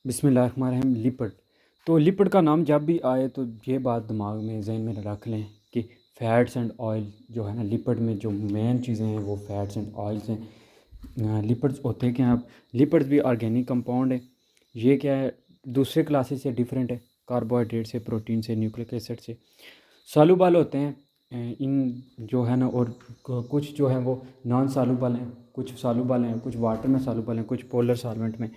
बिस्मिल्लाहिर्रहमानिर्रहीम। लिपिड। तो लिपिड का नाम जब भी आए तो ये बात दिमाग में जहन में रख लें कि फ़ैट्स एंड ऑयल जो है ना, लिपिड में जो मेन चीज़ें हैं वो फ़ैट्स एंड ऑयल्स हैं। लिपिड्स होते क्या हैं? अब लिपिड्स भी ऑर्गेनिक कंपाउंड है। ये क्या है, दूसरे क्लासेस से डिफरेंट है, कार्बोहाइड्रेट से, प्रोटीन से, न्यूक्लिक एसिड से सॉल्युबल होते हैं। इन जो है ना, और कुछ जो है वो नॉन सॉल्युबल हैं, कुछ सॉल्युबल हैं, कुछ वाटर में सॉल्युबल हैं, कुछ पोलर सॉल्वेंट में।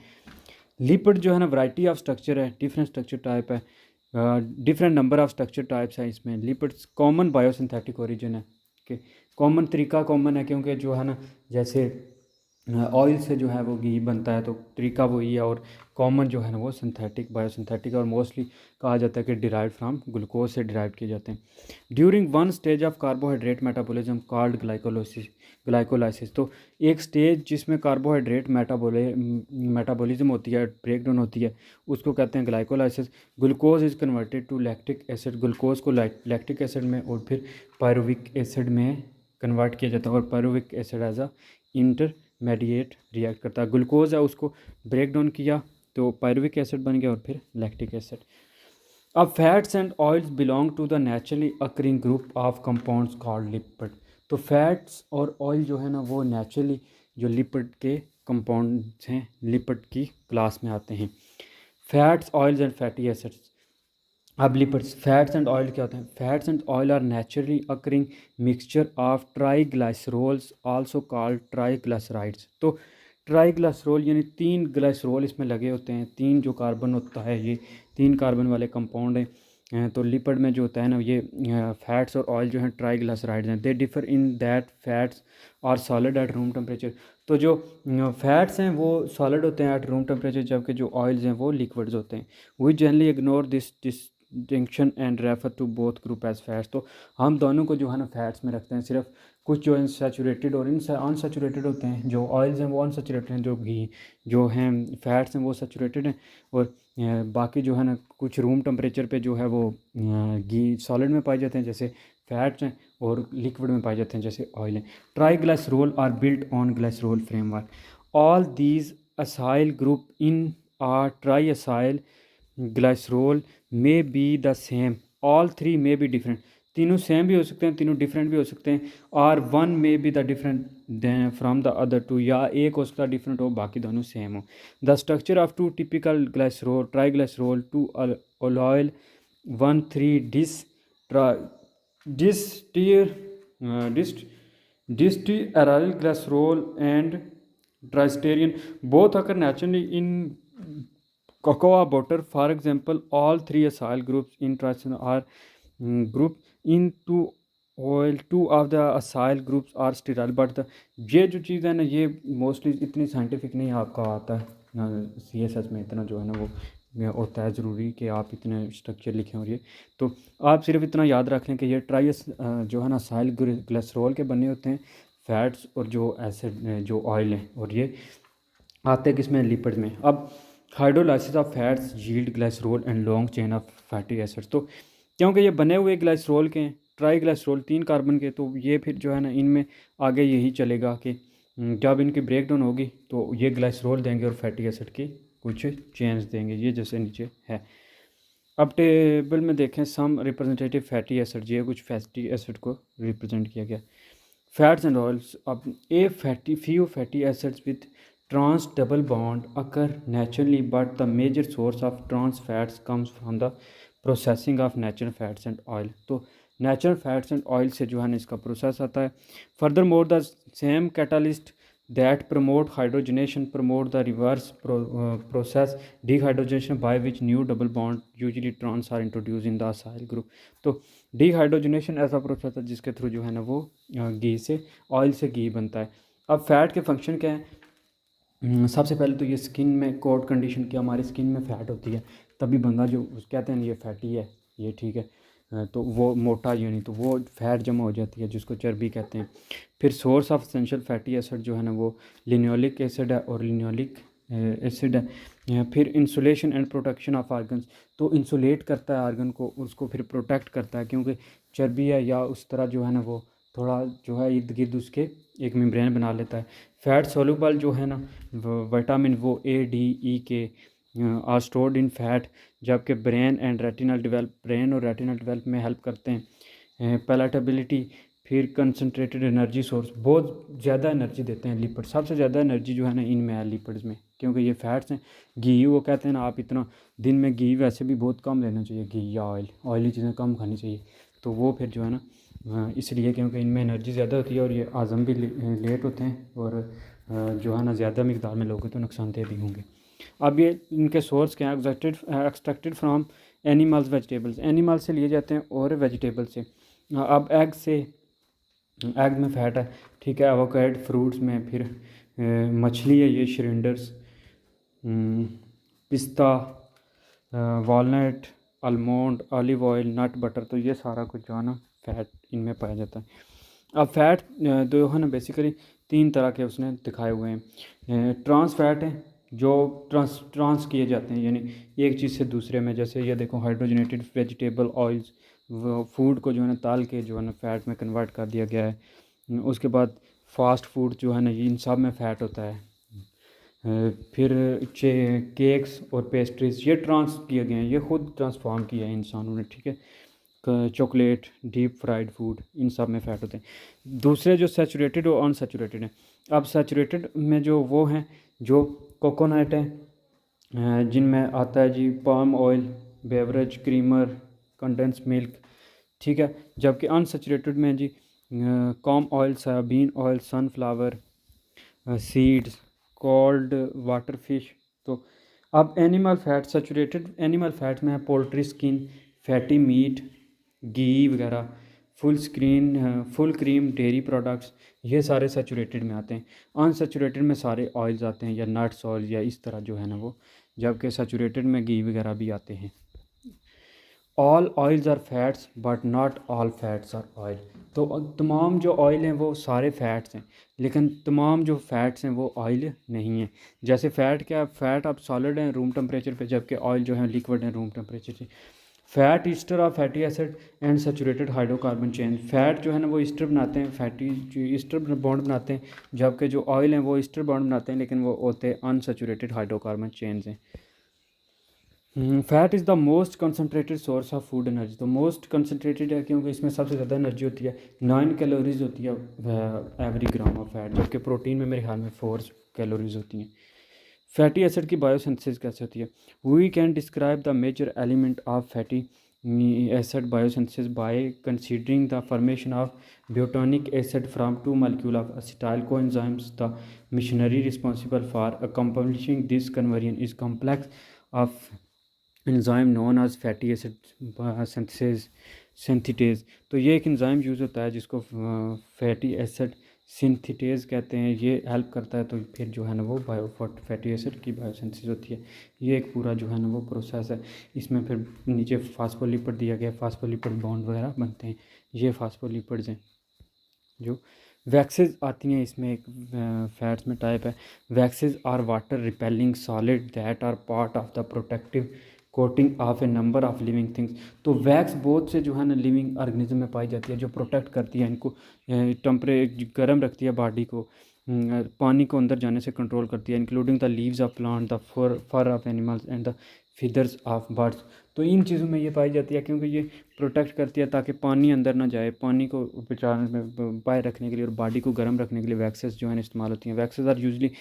लिपिड जो है ना, वैरायटी ऑफ स्ट्रक्चर है, डिफरेंट स्ट्रक्चर टाइप है, different number of structure types हैं इसमें। लिपिड्स कॉमन बायोसिंथेटिक ओरिजिन है कि कॉमन तरीका कॉमन है, क्योंकि जो है ना, जैसे ऑयल से जो है वो घी बनता है तो तरीका वही है, और कॉमन जो है ना वो सिंथेटिक बायोसिंथेटिक, और मोस्टली कहा जाता है कि डिराइव फ्राम ग्लूकोज से डिराइव किए जाते हैं during one stage of carbohydrate metabolism called glycolysis. तो एक स्टेज जिसमें कार्बोहाइड्रेट मेटाबॉलिज्म होती है, ब्रेक डाउन होती है, उसको कहते हैं glycolysis. Glucose is converted to lactic acid, glucose को लैक्टिक एसिड में और फिर पायरुविक एसिड में कन्वर्ट किया जाता है, और pyruvic acid as a intermediate react करता है। ग्लूकोज है, उसको ब्रेक डाउन किया तो पायरुविक एसिड बन गया और फिर लैक्टिक एसिड। अब fats and oils belong to the naturally occurring group of compounds called lipid. तो फैट्स और ऑयल जो है ना वो नेचुरली जो लिपिड के कंपाउंड्स हैं, लिपिड की क्लास में आते हैं। Fats, oils and fatty acids. अब लिपिड्स, फैट्स एंड ऑयल क्या होते हैं? Fats and oil are naturally occurring mixture of triglycerols also called triglycerides. तो ट्राईग्लिसरोल यानी 3 ग्लाइसरोल इसमें लगे होते हैं, 3 जो कार्बन होता है, ये 3 कार्बन वाले कंपाउंड हैं। तो लिपिड में जो होता है ना, ये फैट्स और ऑयल जो हैं ट्राईग्लिसराइड्स हैं। They differ in that fats are solid at room temperature. तो जो फैट्स हैं वो सॉलिड होते हैं एट रूम टेम्परेचर, जबकि जो ऑयल्स हैं वो लिक्विड्स होते हैं। We generally ignore this distinction and refer to both group as fats. तो हम दोनों को जो है ना फैट्स में रखते हैं। सिर्फ कुछ जो अनसैचुरेटेड और अनसैचुरेटेड होते हैं, जो ऑयल्स हैं वो अनसैचुरेटेड हैं, जो घी जो हैं फैट्स हैं वो सैचुरेटेड हैं, और बाकी जो है ना कुछ रूम टेम्परेचर पे जो है वो घी सॉलिड में पाए जाते हैं जैसे फैट्स हैं, और लिक्विड में पाए जाते हैं जैसे ऑयल हैं। Triglycerol are built on glycerol framework. All these acyl group in are triacyl glycerol में be the same, all three में बी डिफरेंट। तीनों सेम भी हो सकते हैं, तीनों डिफरेंट भी हो सकते हैं, और one may be the different from the other two, या एक हो सकता डिफरेंट हो, बाकी दोनों सेम हो। The structure of two typical glycerol triglycerol to oil one three distear distearoyl glycerol and tristearin both occur naturally in cocoa butter. For example, all three acyl groups in triazole are grouped into oil. Two of the acyl groups are sterile, but the ये जो चीज़ है ना, ये mostly इतनी scientific नहीं आपका आता है ना, CSS में इतना जो है ना वो होता है ज़रूरी कि आप इतने स्ट्रक्चर लिखें। और ये तो आप सिर्फ इतना याद रख लें कि ये ट्राइस जो है ना साइल ग्लिसरॉल के बने होते हैं, फैट्स और जो एसिड जो ऑयल हैं, और ये आते हैं किसमें? लिपिड में। अब hydrolysis of fats yield glycerol and long chain of fatty acids. तो क्योंकि ये बने हुए ग्लाइसरोल के हैं, ट्राईग्लिसरोल 3 कार्बन के, तो ये फिर जो है ना इनमें आगे यही चलेगा कि जब इनकी ब्रेक डाउन होगी तो ये ग्लाइसरोल देंगे और फैटी एसिड की कुछ चेन्स देंगे, ये जैसे नीचे है। अब टेबल में देखें सम रिप्रेजेंटेटिव फैटी एसिड, ये कुछ फैटी एसिड को रिप्रेजेंट किया गया। Fats and oils. अब few fatty acids with trans double bond occur naturally, but the major source of trans fats comes from the processing of natural fats and oil। तो natural fats and oil से जो है ना इसका process आता है। Furthermore, the same catalyst that promote hydrogenation promote the reverse process dehydrogenation, by which new double bond usually trans are introduced in the acyl group। तो dehydrogenation ऐसा process है जिसके थ्रू जो है ना वो घी से, ऑयल से घी बनता है। अब फैट के फंक्शन क्या है? सबसे पहले तो ये स्किन में कोट कंडीशन की, हमारी स्किन में फ़ैट होती है, तभी बंदा जो कहते हैं ये फैटी है, ये ठीक है, तो वो मोटा यानी तो वो फैट जमा हो जाती है जिसको चर्बी कहते हैं। फिर source of essential fatty acid जो है ना वो लिनोलिक एसिड है और लिनोलिक एसिड है। फिर insulation and protection of organs. तो इंसुलेट करता है आर्गन को, उसको फिर प्रोटेक्ट करता है, क्योंकि चर्बी है या उस तरह जो है ना वो थोड़ा जो है इर्द गिर्द उसके एक मेम्ब्रेन बना लेता है। फैट सोल्यूबल जो है ना विटामिन वो A D E K are stored in fat, जबकि ब्रेन और रेटिनल डेवलप में हेल्प करते हैं। पैलेटेबिलिटी, फिर कंसनट्रेटेड एनर्जी सोर्स, बहुत ज़्यादा एनर्जी देते हैं लिपिड। सबसे ज़्यादा एनर्जी जो है ना इनमें है लिपिड्स में, क्योंकि ये फैट्स हैं। घी, वो कहते हैं ना आप इतना दिन में घी वैसे भी बहुत कम लेना चाहिए, घी या ऑयली चीज़ें कम खानी चाहिए। तो वो फिर जो है ना इसलिए क्योंकि इनमें एनर्जी ज़्यादा होती है और ये हज़म भी लेट होते हैं, और जो है ना ज़्यादा मिकदार में लोगे तो नुकसानदेह भी होंगे। अब ये इनके सोर्स क्या हैं? Extracted from animals, vegetables, animal से लिए जाते हैं और वेजिटेबल से। अब एग में फ़ैट है, ठीक है। एवोकाडो फ्रूट्स में, फिर मछली है ये, श्रिंडर्स, पिस्ता, walnut, almond, olive oil, nut butter, तो ये सारा कुछ जो है ना फ़ैट इनमें पाया जाता है। अब फ़ैट जो है ना बेसिकली 3 तरह के उसने दिखाए हुए हैं। ट्रांस फैट है जो ट्रांस किए जाते हैं, यानी एक चीज़ से दूसरे में। जैसे ये देखो, हाइड्रोजनेटेड वेजिटेबल ऑयल्स, वो फूड को जो है ना ताल के जो है ना फ़ैट में कन्वर्ट कर दिया गया है। उसके बाद फास्ट फूड जो है ना, इन सब में फ़ैट होता है। फिर केक्स और पेस्ट्रीज ये ट्रांस किए गए हैं, ये खुद ट्रांसफॉर्म किया है इंसानों ने, ठीक है। चॉकलेट, डीप फ्राइड फूड, इन सब में फ़ैट होते हैं। दूसरे जो सैचुरेटेड और अनसैचुरेटेड हैं। अब सैचुरेटेड में जो वो हैं जो कोकोनट है, जिनमें आता है जी palm oil, beverage, creamer, condense milk, ठीक है। जबकि अनसैचुरेटेड में जी corn oil, soybean oil, sunflower seeds, cold water fish. तो अब animal fat, saturated animal fat में है पोल्ट्री स्किन, फैटी मीट, घी वगैरह, फुल क्रीम डेयरी प्रोडक्ट्स, ये सारे सैचुरेटेड में आते हैं। अनसैचुरेटेड में सारे ऑयल्स आते हैं, या नट्स ऑयल या इस तरह जो है ना वो, जबकि सैचुरेटेड में घी वगैरह भी आते हैं। All oils are fats but not all fats are oil. तो तमाम जो ऑयल हैं वो सारे फैट्स हैं, लेकिन तमाम जो फैट्स हैं वो ऑयल नहीं है। जैसे फ़ैट क्या, फ़ैट अब सॉलिड हैं रूम टेम्परेचर पे, जबकि ऑयल जो है लिक्विड है रूम टेम्परेचर पे। Fat ester of fatty acid and saturated hydrocarbon chain. Fat जो है ना वो ईस्टर बनाते हैं, फैटी जो ईस्टर बॉन्ड बनाते हैं, जबकि जो ऑयल हैं वो ईस्टर बॉन्ड बनाते हैं, लेकिन वो होते हैं अनसैचुरेटेड हाइड्रोकार्बन चेन्स हैं। Fat is the most concentrated source of food energy. तो मोस्ट कंसनट्रेटेड है क्योंकि इसमें सबसे ज़्यादा एनर्जी होती है। 9 कैलोरीज होती है एवरी ग्राम ऑफ फैट, जबकि प्रोटीन में मेरे ख्याल में 4 कैलोरीज होती हैं। फैटी एसिड की बायोसिंथेसिस कैसे होती है? We can describe the major element of fatty acid biosynthesis by considering the formation of butanoic acid from 2 molecule of acetyl coenzymes. The machinery responsible for accomplishing this conversion is complex of enzyme known as fatty acid synthetase. तो ये एक enzyme use होता है जिसको fatty acid synthetase कहते हैं, ये help करता है। तो फिर जो है ना वो फैटी एसिड की बायोसिंथेसिस होती है। ये एक पूरा जो है ना वो प्रोसेस है। इसमें फिर नीचे फास्फोलिपिड दिया गया, फास्फोलिपिड बॉन्ड वगैरह बनते हैं, ये फास्फोलिपिड्स हैं। जो वैक्सेस आती हैं इसमें, एक फैट्स में टाइप है। Waxes are water repelling solid that are part of the protective coating of a number of living things. तो वैक्स बहुत से जो है ना लिविंग ऑर्गेनिज्म में पाई जाती है, जो प्रोटेक्ट करती है इनको, गर्म रखती है बॉडी को, पानी को अंदर जाने से कंट्रोल करती है, including the leaves of plant, the fur of animals and the feathers of birds. तो इन चीज़ों में ये पाई जाती है क्योंकि ये प्रोटेक्ट करती है ताकि पानी अंदर ना जाए, पानी को बचाने में, बाहर रखने के लिए और बॉडी को गर्म रखने के लिए वैक्सेस जो है इस्तेमाल होती हैं। Waxes are usually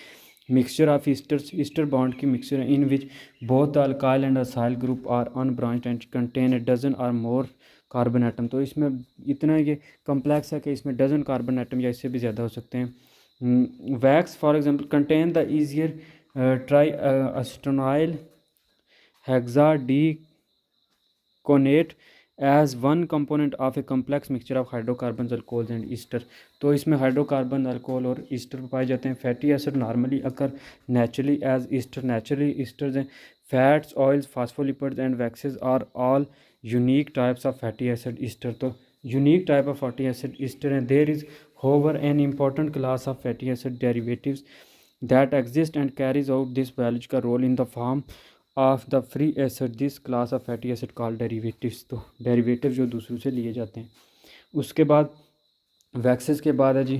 mixture of ester bond की mixture in which both the alkyl and acyl group are unbranched and contain a dozen or more carbon atom. तो इसमें इतना ये कम्प्लेक्स है कि इसमें डजन कार्बन एटम या इससे भी ज़्यादा हो सकते हैं। Wax for example contain the ester triacontanyl hexadecanoate as one component of a complex mixture of hydrocarbon, alcohols and ester. तो इसमें हाइड्रोकार्बन, अल्कोहल और ईस्टर पाए जाते हैं। Fatty acid normally occur naturally as ester, naturally esters हैं। Fats, oils, phospholipids and waxes are all unique types of fatty acid ester. तो unique type of fatty acid ester हैं। There is however an important class of fatty acid derivatives that exist and carries out this biological role in the form of the free acid. This class of fatty acid called derivatives। तो derivative जो दूसरों से लिए जाते हैं। उसके बाद waxes के बाद है जी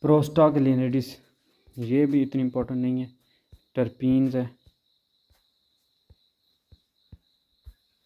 प्रोस्टाग्लैंडिस, ये भी इतनी इंपॉर्टेंट नहीं है, टर्पीन्स है,